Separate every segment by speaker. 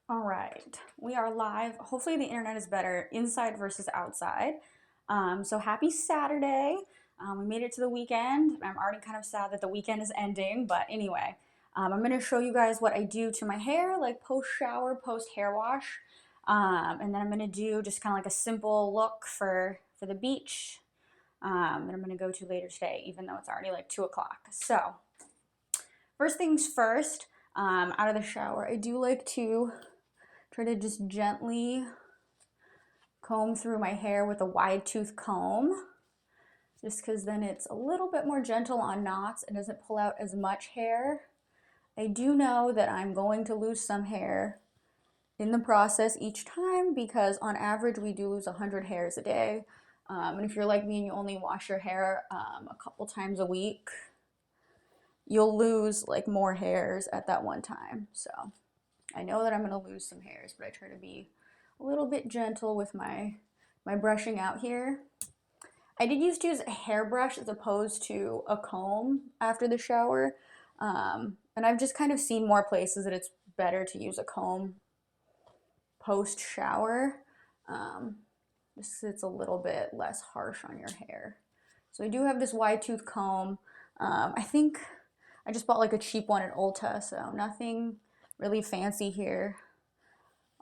Speaker 1: All right, we are live. Hopefully the internet is better inside versus outside. So happy Saturday. We made it to the weekend. I'm already kind of sad that the weekend is ending, but anyway, I'm gonna show you guys what I do to my hair, like post shower, post hair wash. And then I'm gonna do just kind of like a simple look for the beach that I'm gonna go to later today, even though it's already like 2 o'clock. So first things first, out of the shower, I do like to try to just gently comb through my hair with a wide tooth comb, just because then it's a little bit more gentle on knots and doesn't pull out as much hair. I do know that I'm going to lose some hair in the process each time, because on average we do lose 100 hairs a day. And if you're like me and you only wash your hair a couple times a week, you'll lose like more hairs at that one time. So I know that I'm going to lose some hairs, but I try to be a little bit gentle with my brushing out here. I did used to use a hairbrush as opposed to a comb after the shower. And I've just kind of seen more places that it's better to use a comb post shower. Just it's a little bit less harsh on your hair. So I do have this wide tooth comb. I think I just bought like a cheap one at Ulta, so nothing really fancy here.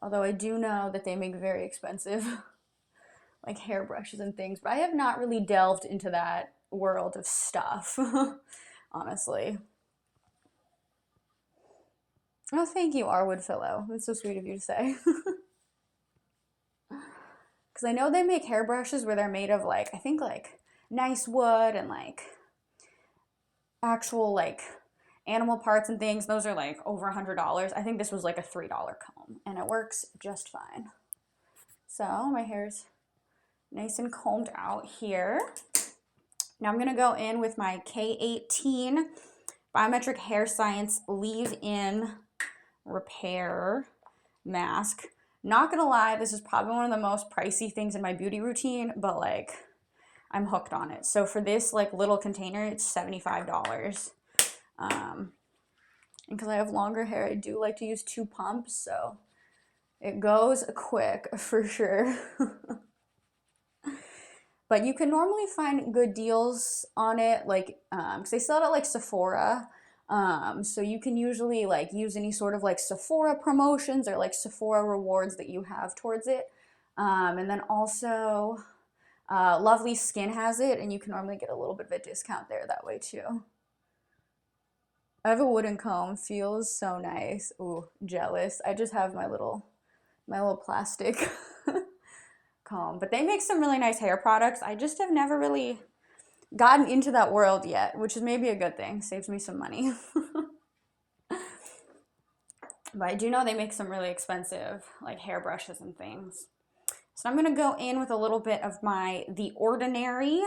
Speaker 1: Although I do know that they make very expensive like hairbrushes and things, but I have not really delved into that world of stuff, honestly. Oh, thank you, Arwood Pillow. That's so sweet of you to say. Because I know they make hairbrushes where they're made of like, I think like nice wood and like actual like animal parts and things. Those are like over $100. I think this was like a $3 comb and it works just fine. So my hair's nice and combed out here. Now I'm gonna go in with my K18 Biometric Hair Science Leave-In Repair Mask. Not gonna lie, this is probably one of the most pricey things in my beauty routine, but like I'm hooked on it. So for this like little container, it's $75. And because I have longer hair, I do like to use 2 pumps, so it goes quick for sure. But you can normally find good deals on it, like because they sell it at like Sephora. So you can usually like use any sort of like Sephora promotions or like Sephora rewards that you have towards it. And then also Lovely Skin has it, and you can normally get a little bit of a discount there that way too. I have a wooden comb, feels so nice. Ooh, jealous. I just have my little plastic comb. But they make some really nice hair products. I just have never really gotten into that world yet, which is maybe a good thing. Saves me some money. But I do know they make some really expensive like hairbrushes and things. So I'm gonna go in with a little bit of The Ordinary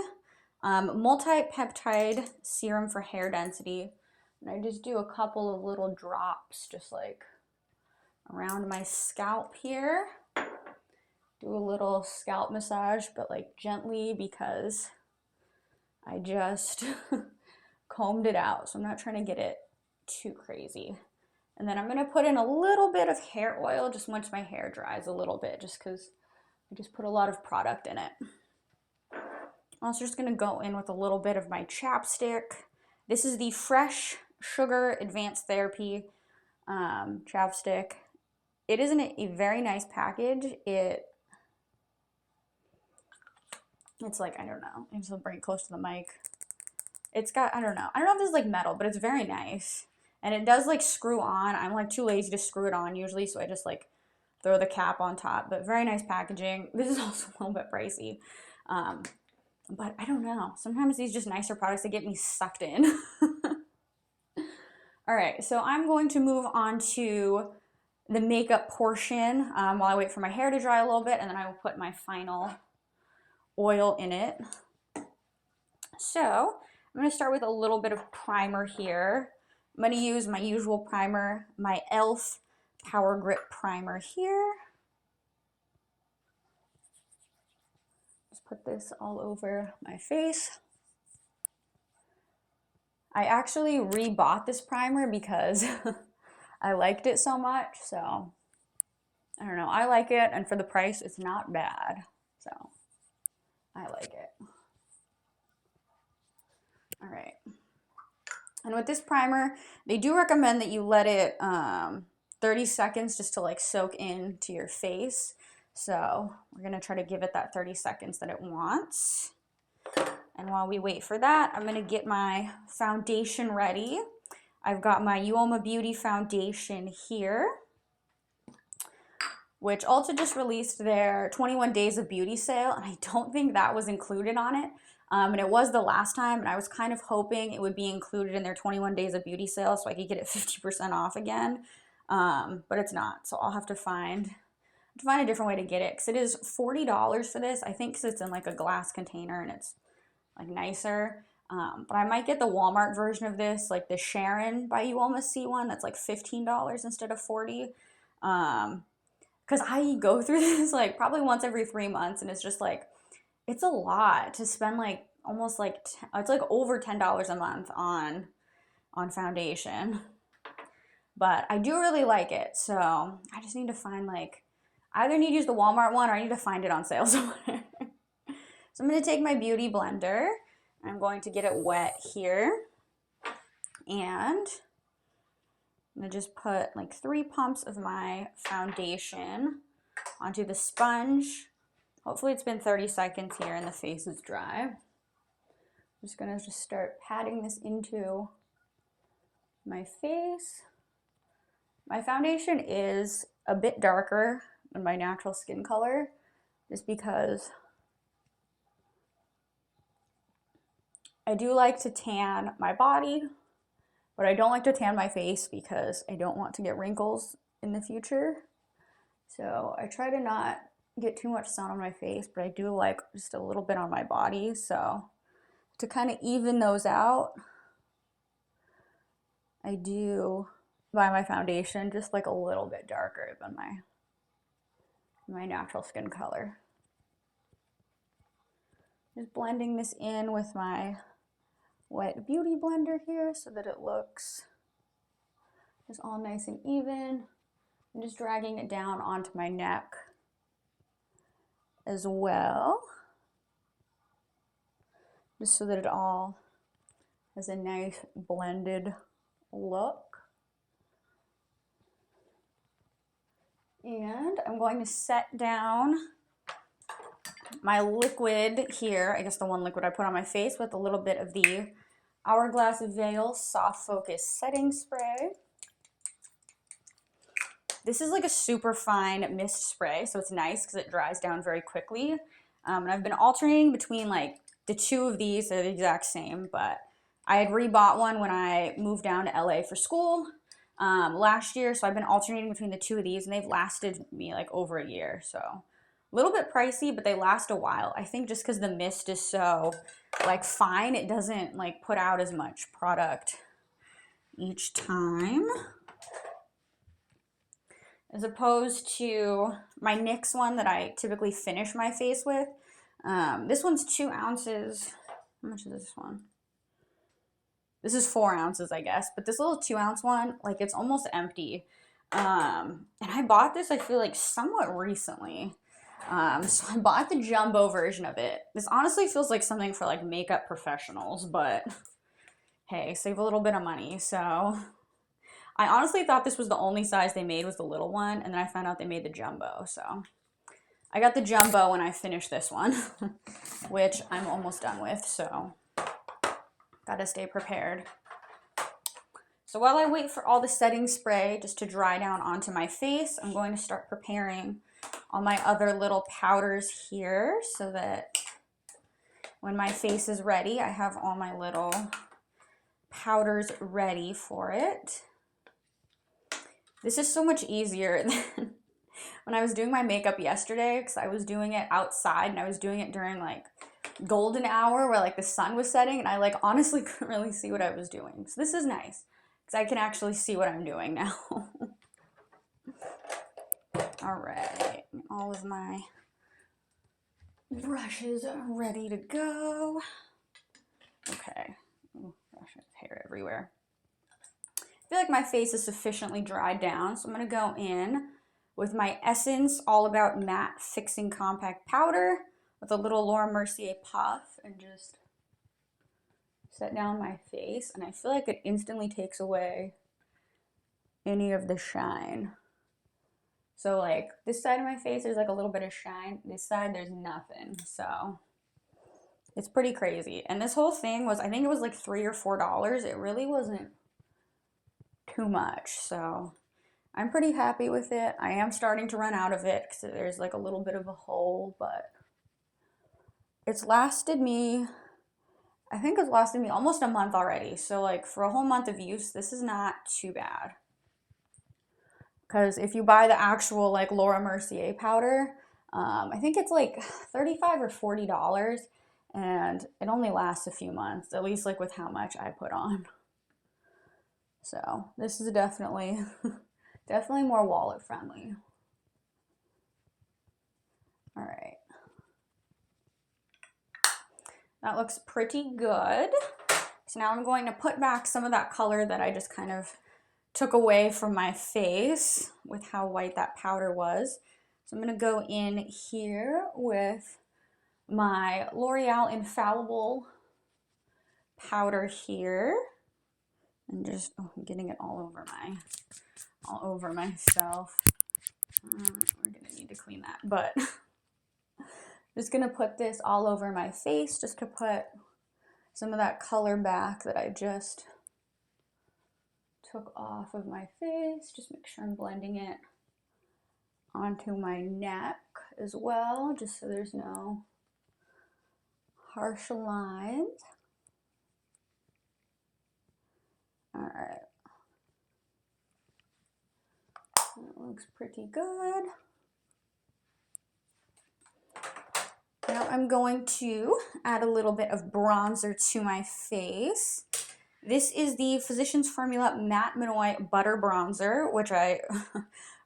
Speaker 1: multi-peptide serum for hair density. And I just do a couple of little drops just like around my scalp here. Do a little scalp massage, but like gently, because I just combed it out. So I'm not trying to get it too crazy. And then I'm gonna put in a little bit of hair oil just once my hair dries a little bit, just because I just put a lot of product in it. I'm also just gonna go in with a little bit of my chapstick. This is the Fresh Sugar Advanced Therapy chapstick. It is in a very nice package. It's like, I don't know, I just bring it close to the mic. It's got, I don't know if this is like metal, but it's very nice. And it does like screw on. I'm like too lazy to screw it on usually, so I just like throw the cap on top, but very nice packaging. This is also a little bit pricey. But I don't know. Sometimes these just nicer products that get me sucked in. All right, so I'm going to move on to the makeup portion while I wait for my hair to dry a little bit, and then I will put my final oil in it. So I'm going to start with a little bit of primer here. I'm going to use my usual primer, my e.l.f. Power Grip Primer here. Just put this all over my face. I actually rebought this primer because I liked it so much, so I don't know. I like it, and for the price, it's not bad. So I like it. All right. And with this primer, they do recommend that you let it 30 seconds just to like soak into your face. So we're gonna try to give it that 30 seconds that it wants. And while we wait for that, I'm gonna get my foundation ready. I've got my Uoma Beauty foundation here, which Ulta just released their 21 Days of Beauty sale, and I don't think that was included on it. And it was the last time, and I was kind of hoping it would be included in their 21 Days of Beauty sale so I could get it 50% off again, but it's not. So I'll have to find a different way to get it, because it is $40 for this, I think, because it's in like a glass container and it's like nicer. But I might get the Walmart version of this, like the Sharon by Uoma C one, that's like $15 instead of $40. Because I go through this like probably once every 3 months, and it's just like, it's a lot to spend like almost like, it's like over $10 a month on foundation. But I do really like it, so I just need to find like, I either need to use the Walmart one or I need to find it on sale somewhere. So I'm going to take my beauty blender, and I'm going to get it wet here, and I'm going to just put like 3 pumps of my foundation onto the sponge. Hopefully it's been 30 seconds here and the face is dry. I'm just gonna start patting this into my face. My foundation is a bit darker than my natural skin color, just because I do like to tan my body, but I don't like to tan my face because I don't want to get wrinkles in the future. So I try to not get too much sun on my face, but I do like just a little bit on my body. So to kind of even those out, I do buy my foundation just like a little bit darker than my natural skin color. Just blending this in with my wet beauty blender here so that it looks just all nice and even. I'm just dragging it down onto my neck as well, just so that it all has a nice blended look. And I'm going to set down my liquid here, I guess the one liquid I put on my face, with a little bit of the Hourglass Veil Soft Focus Setting Spray. This is like a super fine mist spray, so it's nice because it dries down very quickly. And I've been alternating between like the 2 of these. They're the exact same, but I had rebought one when I moved down to LA for school last year, so I've been alternating between the 2 of these, and they've lasted me like over a year. So a little bit pricey, but they last a while. I think just because the mist is so like fine, it doesn't like put out as much product each time, as opposed to my NYX one that I typically finish my face with. This one's 2 ounces. How much is this one? This is 4 ounces, I guess, but this little 2-ounce one, like, it's almost empty. And I bought this, I feel like, somewhat recently. So I bought the jumbo version of it. This honestly feels like something for like makeup professionals, but hey, save a little bit of money. So I honestly thought this was the only size they made was the little one, and then I found out they made the jumbo. So I got the jumbo when I finished this one, which I'm almost done with, so gotta stay prepared. So while I wait for all the setting spray just to dry down onto my face, I'm going to start preparing all my other little powders here so that when my face is ready, I have all my little powders ready for it. This is so much easier than when I was doing my makeup yesterday, because I was doing it outside and I was doing it during like golden hour where like the sun was setting, and I like honestly couldn't really see what I was doing. So this is nice because I can actually see what I'm doing now. All right, all of my brushes are ready to go. Okay, ooh, gosh, there's hair everywhere. I feel like my face is sufficiently dried down, so I'm gonna go in with my Essence All About Matte Fixing Compact Powder with a little Laura Mercier puff, and just set down my face, and I feel like it instantly takes away any of the shine. So like this side of my face, there's like a little bit of shine. This side, there's nothing. So it's pretty crazy. And this whole thing was, I think it was like $3 or $4. It really wasn't too much. So I'm pretty happy with it. I am starting to run out of it because there's like a little bit of a hole, but it's lasted me, I think it's lasted me almost a month already. So like for a whole month of use, this is not too bad. Because if you buy the actual like Laura Mercier powder, I think it's like $35 or $40, and it only lasts a few months, at least like with how much I put on. So this is definitely, definitely more wallet friendly. All right. That looks pretty good. So now I'm going to put back some of that color that I just kind of took away from my face with how white that powder was. So I'm going to go in here with my L'Oreal Infallible powder here, and just getting it all over myself. We're gonna need to clean that, but just gonna put this all over my face just to put some of that color back that I just took off of my face. Just make sure I'm blending it onto my neck as well, just so there's no harsh lines. All right, that looks pretty good. Now I'm going to add a little bit of bronzer to my face. This is the Physicians Formula Matte Menoi Butter Bronzer, which I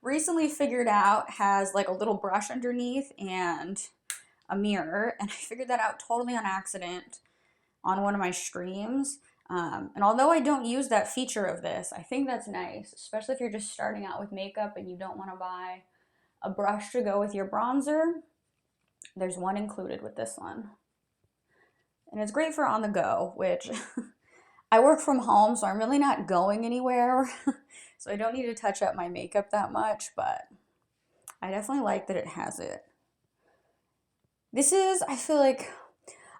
Speaker 1: recently figured out has like a little brush underneath and a mirror, and I figured that out totally on accident on one of my streams. And although I don't use that feature of this, I think that's nice, especially if you're just starting out with makeup and you don't want to buy a brush to go with your bronzer. There's one included with this one. And it's great for on the go, which I work from home, so I'm really not going anywhere. So I don't need to touch up my makeup that much, but I definitely like that it has it. This is, I feel like,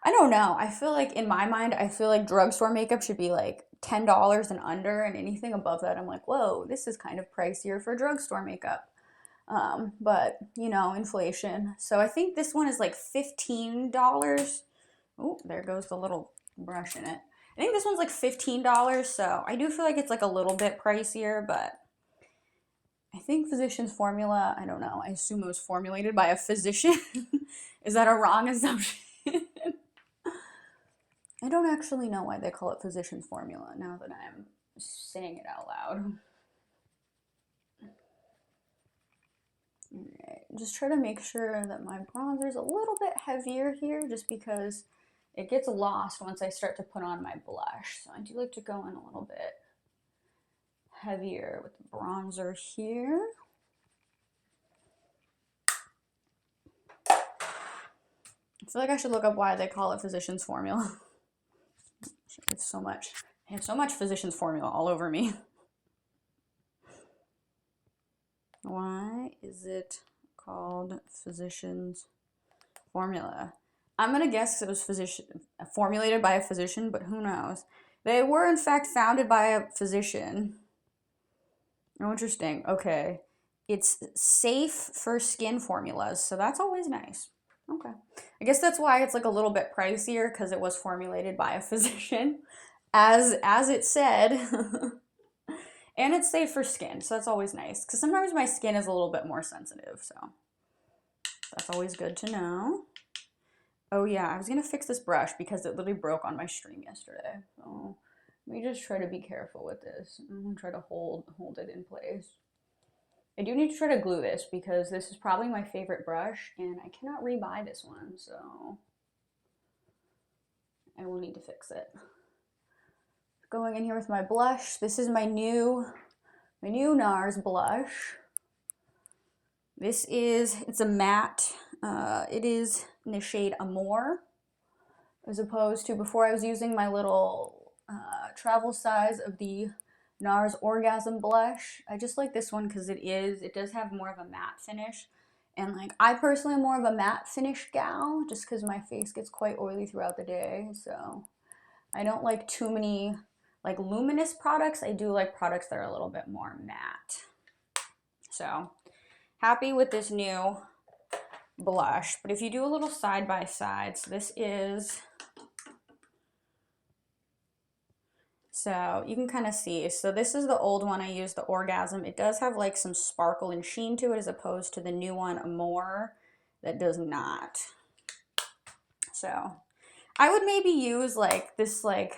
Speaker 1: I don't know. I feel like in my mind, I feel like drugstore makeup should be like $10 and under, and anything above that, I'm like, whoa, this is kind of pricier for drugstore makeup. But you know, inflation. So I think this one is like $15. Oh, there goes the little brush in it. I think this one's like $15, so I do feel like it's like a little bit pricier, but I think Physicians Formula, I don't know, I assume it was formulated by a physician. Is that a wrong assumption? I don't actually know why they call it Physicians Formula now that I'm saying it out loud. Alright, just try to make sure that my bronzer is a little bit heavier here, just because it gets lost once I start to put on my blush. So I do like to go in a little bit heavier with the bronzer here. I feel like I should look up why they call it Physicians Formula. I have so much Physicians Formula all over me. Why is it called Physicians Formula? I'm gonna guess it was formulated by a physician, but who knows? They were in fact founded by a physician. Oh, interesting. Okay. It's safe for skin formulas, so that's always nice. Okay. I guess that's why it's like a little bit pricier, because it was formulated by a physician, as it said. And it's safe for skin, so that's always nice, because sometimes my skin is a little bit more sensitive, so that's always good to know. Oh yeah, I was gonna fix this brush because it literally broke on my stream yesterday. So let me just try to be careful with this. I'm gonna try to hold it in place. I do need to try to glue this because this is probably my favorite brush, and I cannot rebuy this one, so I will need to fix it. Going in here with my blush. This is my new Nars blush. It's a matte. It is in the shade Amore, as opposed to before I was using my little travel size of the Nars Orgasm blush. I just like this one because it does have more of a matte finish. And like, I personally am more of a matte finish gal, just because my face gets quite oily throughout the day. So I don't like too many like luminous products. I do like products that are a little bit more matte. So happy with this new blush. But if you do a little side by side, so you can kind of see. So this is the old one I used, the Orgasm. It does have like some sparkle and sheen to it, as opposed to the new one, Amore, that does not. So I would maybe use like this, like,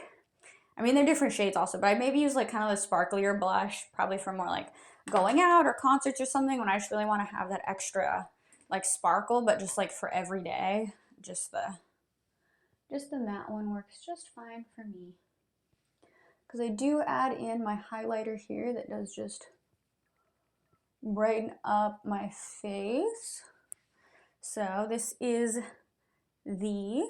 Speaker 1: I mean, they're different shades also, but I maybe use like kind of the sparklier blush, probably for more like going out or concerts or something, when I just really want to have that extra like sparkle, but just like for every day, just the matte one works just fine for me. Because I do add in my highlighter here that does just brighten up my face. So this is the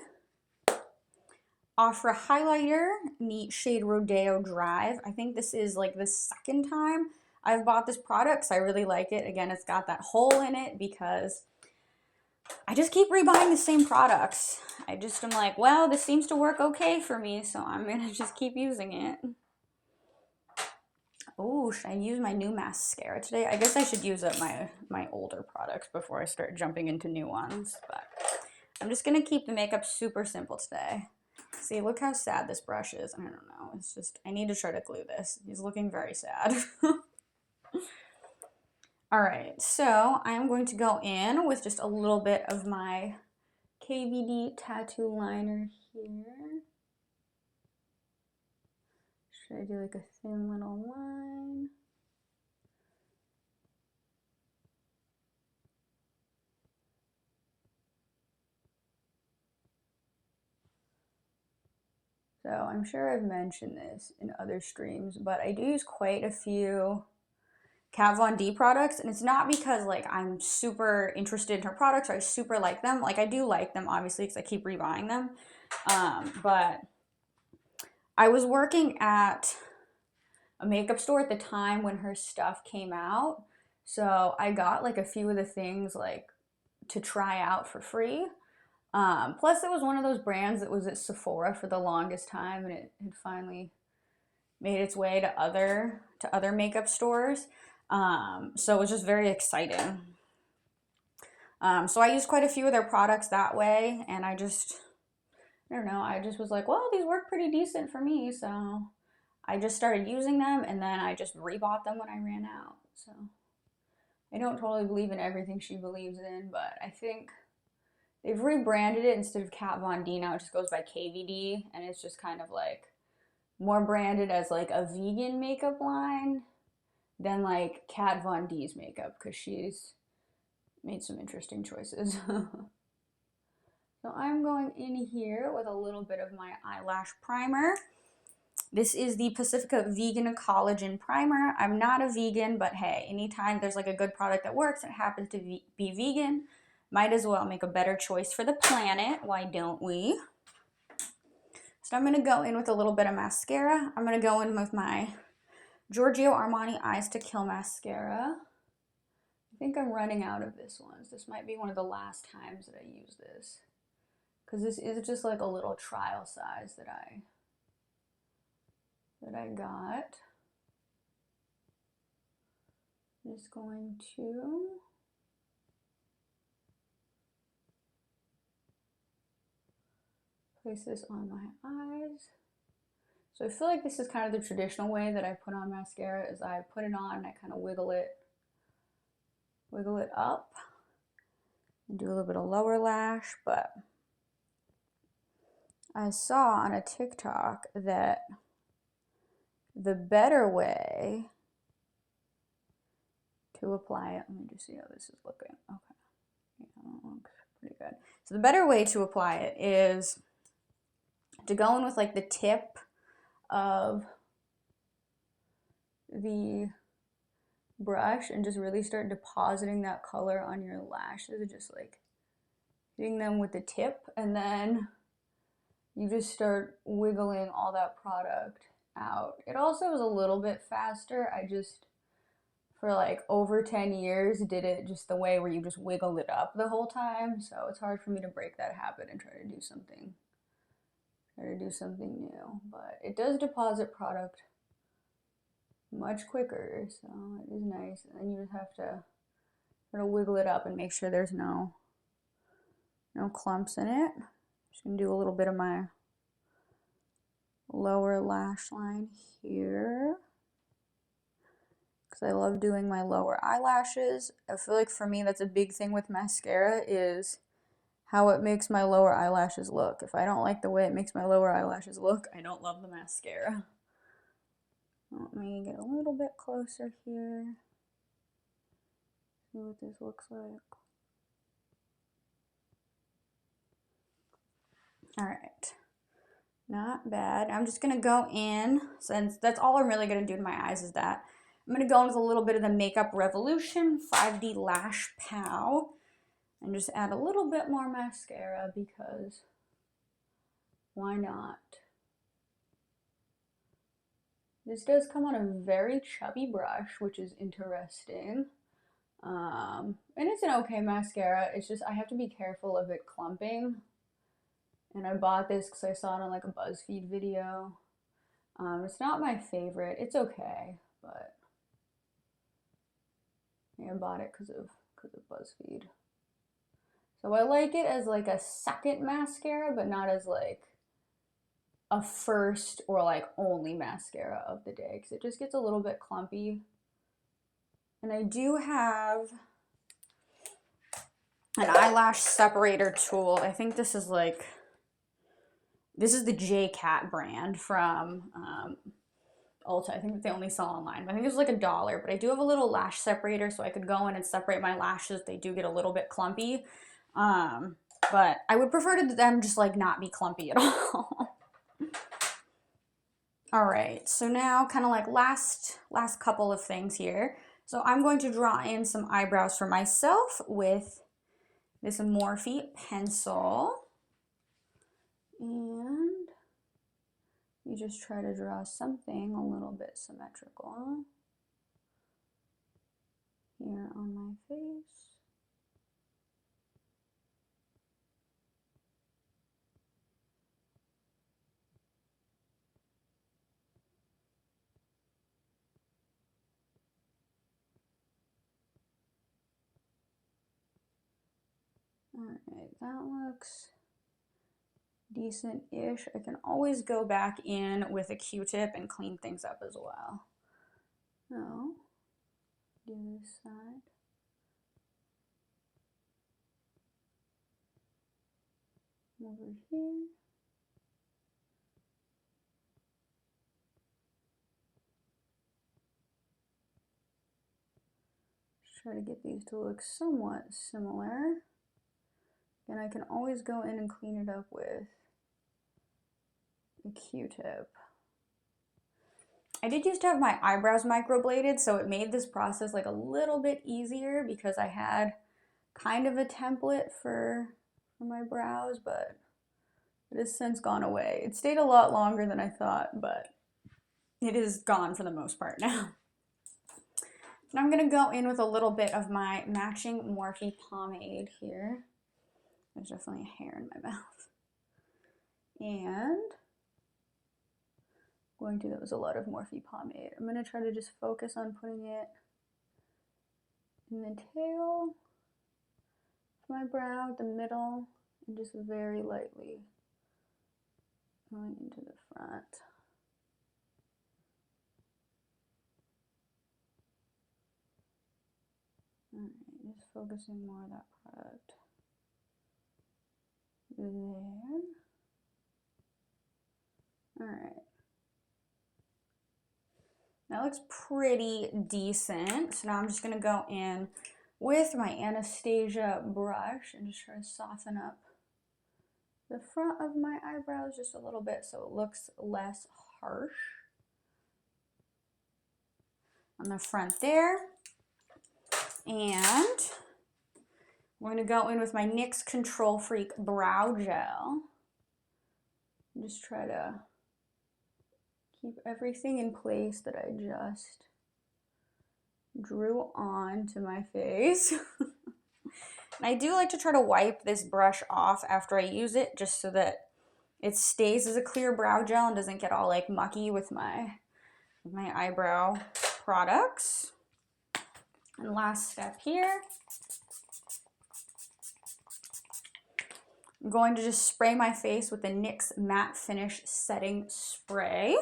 Speaker 1: Ofra highlighter in the shade Rodeo Drive. I think this is like the second time I've bought this product because I really like it. Again, it's got that hole in it because I just keep rebuying the same products. I'm like, well, this seems to work okay for me, so I'm gonna just keep using it. Oh, should I use my new mascara today? I guess I should use up my older products before I start jumping into new ones, but I'm just gonna keep the makeup super simple today. See, look how sad this brush is. I don't know, it's just, I need to try to glue this. He's looking very sad. All right, so I'm going to go in with just a little bit of my KVD tattoo liner here. Should I do like a thin little line? So I'm sure I've mentioned this in other streams, but I do use quite a few Kat Von D products, and it's not because like I'm super interested in her products or I super like them. Like, I do like them obviously because I keep rebuying them, but I was working at a makeup store at the time when her stuff came out, so I got like a few of the things like to try out for free. Plus it was one of those brands that was at Sephora for the longest time, and it had finally made its way to other makeup stores. So it was just very exciting. So I used quite a few of their products that way, and I don't know, I just was like, well, these work pretty decent for me, so I just started using them, and then I just rebought them when I ran out. So I don't totally believe in everything she believes in, but I think they've rebranded it. Instead of Kat Von D, now it just goes by KVD, and it's just kind of like more branded as like a vegan makeup line than like Kat Von D's makeup, because she's made some interesting choices. So I'm going in here with a little bit of my eyelash primer. This is the Pacifica Vegan Collagen Primer. I'm not a vegan, but hey, anytime there's like a good product that works and it happens to be vegan, might as well make a better choice for the planet. Why don't we? So I'm going to go in with a little bit of mascara. I'm going to go in with my Giorgio Armani Eyes to Kill mascara. I think I'm running out of this one. This might be one of the last times that I use this, because this is just like a little trial size that I got. I'm just going to place this on my eyes. So I feel like this is kind of the traditional way that I put on mascara, is I put it on and I kind of wiggle it up and do a little bit of lower lash. But I saw on a TikTok that the better way to apply it, let me just see how this is looking. Okay, yeah, that looks pretty good. So the better way to apply it is to go in with like the tip of the brush and just really start depositing that color on your lashes, just like hitting them with the tip, and then you just start wiggling all that product out. It also is a little bit faster. I just, for like over 10 years, did it just the way where you just wiggle it up the whole time. So it's hard for me to break that habit and try to do something new. But it does deposit product much quicker, so it is nice. And then you just have to sort of wiggle it up and make sure there's no clumps in it. Just gonna do a little bit of my lower lash line here, because I love doing my lower eyelashes. I feel like for me that's a big thing with mascara, is how it makes my lower eyelashes look. If I don't like the way it makes my lower eyelashes look, I don't love the mascara. Let me get a little bit closer here. See what this looks like. All right. Not bad. I'm just gonna go in, since that's all I'm really gonna do to my eyes is that. I'm gonna go in with a little bit of the Makeup Revolution 5D Lash Pow and just add a little bit more mascara, because why not? This does come on a very chubby brush, which is interesting. And it's an okay mascara. It's just I have to be careful of it clumping. And I bought this because I saw it on like a BuzzFeed video. It's not my favorite. It's okay, but yeah, I bought it because of BuzzFeed. So I like it as like a second mascara, but not as like a first or like only mascara of the day, because it just gets a little bit clumpy. And I do have an eyelash separator tool. I think this is like, this is the J-Cat brand from Ulta. I think they only sell online. I think it was like $1, but I do have a little lash separator, so I could go in and separate my lashes. They do get a little bit clumpy, but I would prefer to them just like not be clumpy at all. All right, so now kind of like last couple of things here. So I'm going to draw in some eyebrows for myself with this Morphe pencil, and you just try to draw something a little bit symmetrical here on my face. Alright, that looks decent-ish. I can always go back in with a Q-tip and clean things up as well. So, do this side. Over here. Just try to get these to look somewhat similar. And I can always go in and clean it up with a Q-tip. I did used to have my eyebrows microbladed, so it made this process like a little bit easier, because I had kind of a template for my brows, but it has since gone away. It stayed a lot longer than I thought, but it is gone for the most part now. And I'm gonna go in with a little bit of my matching Morphe pomade here. There's definitely a hair in my mouth. And that was a lot of Morphe pomade. I'm gonna try to just focus on putting it in the tail of my brow, the middle, and just very lightly going into the front. Alright, just focusing more of that product there. Alright. That looks pretty decent. So now I'm just going to go in with my Anastasia brush and just try to soften up the front of my eyebrows just a little bit so it looks less harsh on the front there. And I'm going to go in with my NYX Control Freak Brow Gel. Just try to keep everything in place that I just drew on to my face. And I do like to try to wipe this brush off after I use it, just so that it stays as a clear brow gel and doesn't get all like mucky with my eyebrow products. And last step here, I'm going to just spray my face with the NYX Matte Finish Setting Spray.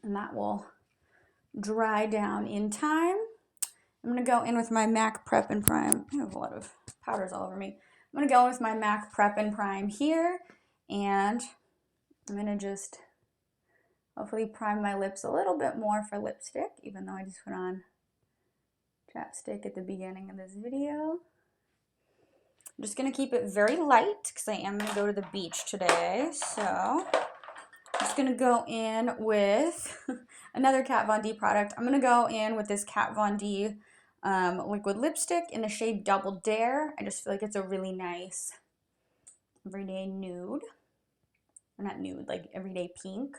Speaker 1: And that will dry down in time. I'm going to go in with my MAC Prep and Prime. I have a lot of powders all over me. I'm going to go in with my MAC Prep and Prime here, and I'm going to just hopefully prime my lips a little bit more for lipstick, even though I just put on chapstick at the beginning of this video. I'm just going to keep it very light because I am going to go to the beach today, so I'm just going to go in with another Kat Von D product. I'm going to go in with this Kat Von D liquid lipstick in the shade Double Dare. I just feel like it's a really nice everyday nude. Or not nude, like everyday pink.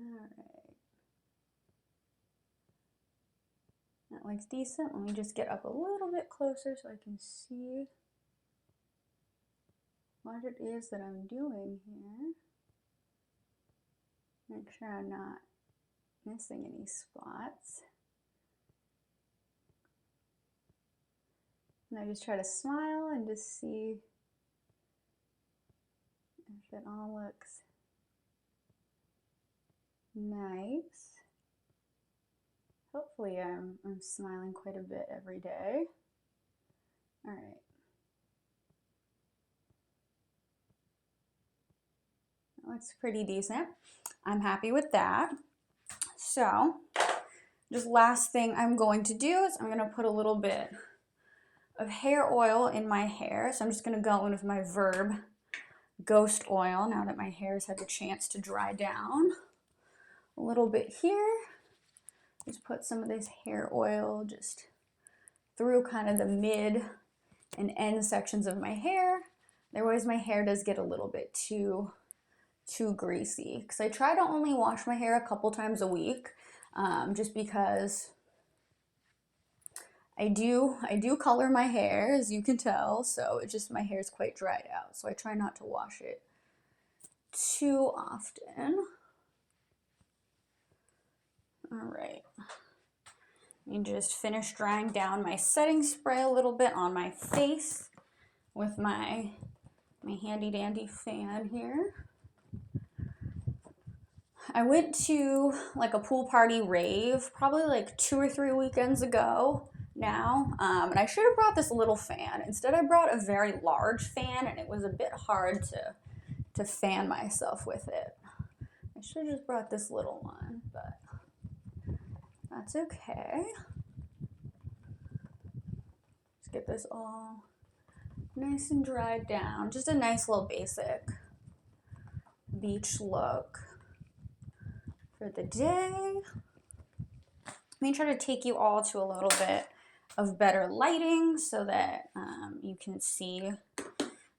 Speaker 1: Alright. That looks decent. Let me just get up a little bit closer so I can see what it is that I'm doing here. Make sure I'm not missing any spots. And I just try to smile and just see if it all looks nice. Hopefully I'm smiling quite a bit every day. All right. That looks pretty decent. I'm happy with that. So, just last thing I'm going to do is I'm going to put a little bit of hair oil in my hair. So I'm just going to go in with my Verb Ghost Oil now that my hair's had the chance to dry down. A little bit here. Just put some of this hair oil just through kind of the mid and end sections of my hair. Otherwise my hair does get a little bit too greasy, because I try to only wash my hair a couple times a week, just because I do color my hair, as you can tell, so it's just my hair is quite dried out, so I try not to wash it too often. All right, let me just finish drying down my setting spray a little bit on my face with my handy dandy fan here. I went to like a pool party rave probably like 2 or 3 weekends ago now, and I should have brought this little fan. Instead I brought a very large fan, and it was a bit hard to fan myself with it. I should have just brought this little one, but that's okay. Let's get this all nice and dried down. Just a nice little basic beach look for the day. Let me try to take you all to a little bit of better lighting so that you can see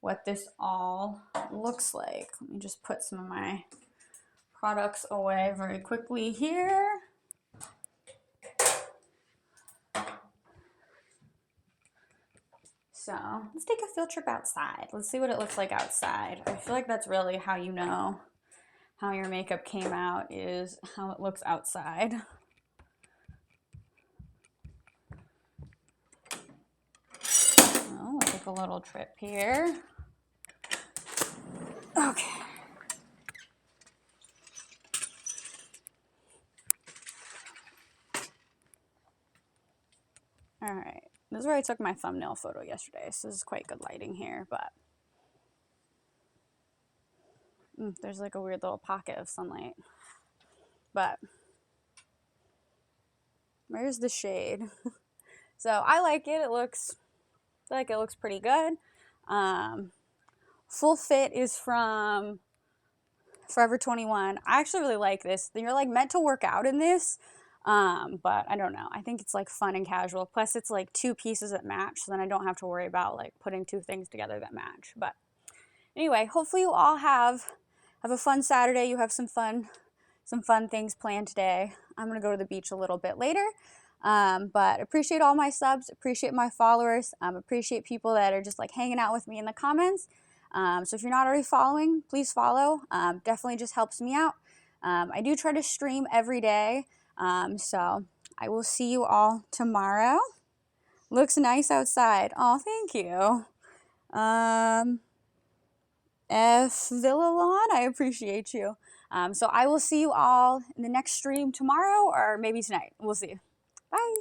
Speaker 1: what this all looks like. Let me just put some of my products away very quickly here. So let's take a field trip outside. Let's see what it looks like outside. I feel like that's really how you know how your makeup came out, is how it looks outside. We'll take a little trip here. Okay. All right. This is where I took my thumbnail photo yesterday, so this is quite good lighting here, but there's like a weird little pocket of sunlight. But where's the shade? So I like it. It looks pretty good. Full Fit is from Forever 21. I actually really like this. You're like meant to work out in this, but I don't know. I think it's like fun and casual. Plus it's like 2 pieces that match, so then I don't have to worry about like putting 2 things together that match. But anyway, hopefully you all have a fun Saturday. You have some fun things planned today. I'm gonna go to the beach a little bit later. But appreciate all my subs, appreciate my followers, appreciate people that are just like hanging out with me in the comments. So if you're not already following, please follow. Definitely just helps me out. I do try to stream every day. So I will see you all tomorrow. Looks nice outside. Oh, thank you. F Villalon, I appreciate you. So I will see you all in the next stream tomorrow or maybe tonight. We'll see. Bye.